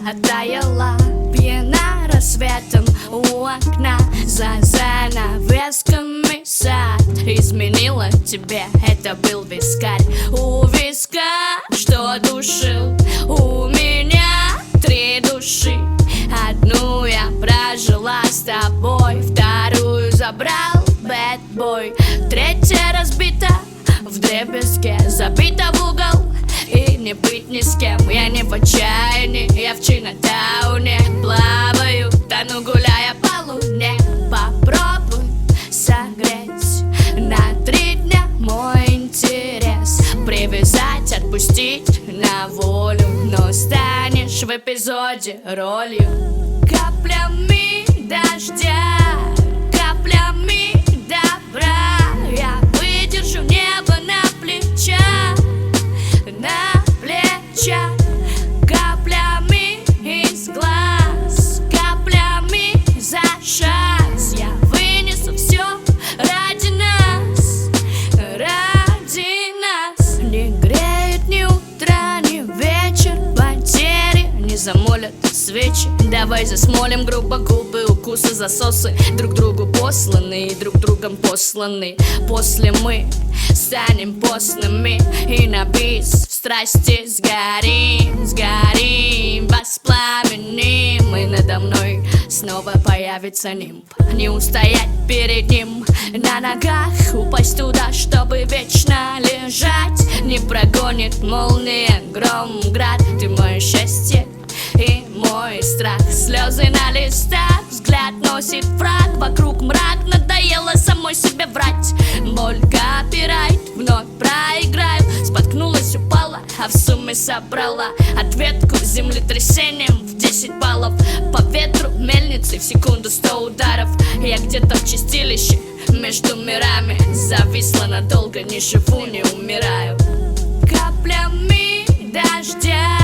оттаяла, пьяна рассветом у окна. За занавесками сад изменила тебе, это был вискарь. У виска, что душил у меня 3 души. Одну я прожила с тобой, вторую забрал бэдбой, 3-я разбита вдребезги, забита в угол. И не быть ни с кем, я не в отчаянии, я в Чинатауне плаваю, тону, гуляя по луне. Попробуй согреть на 3 дня мой интерес, привязать, отпустить на волю, но станешь в эпизоде ролью. Каплями дождя, каплями добра, я выдержу небо на плечах, на плечах. Каплями из глаз, каплями за шанс, я вынесу все ради нас, ради нас. Не греет ни утро, ни вечер, потери не замолят свечи. Давай засмолим грубо губы, укусы, засосы, друг другу посланы и друг другом посланы. После мы станем постными и на бис в страсти сгорим, сгорим, воспламеним, и надо мной снова появится нимб. Не устоять перед ним на ногах, упасть туда, чтобы вечно лежать. Не прогонит молния, гром, град, ты мое счастье и мой страх. Слезы на листах, взгляд носит фраг, вокруг мрак, надоело самой себе врать. Боль копирайт, вновь проиграю. Споткнулась, упала, а в сумме собрала ответку землетрясением в 10 баллов. По ветру мельницы в секунду 100 ударов. Я где-то в чистилище между мирами, зависла надолго, не живу, не умираю. Каплями дождя,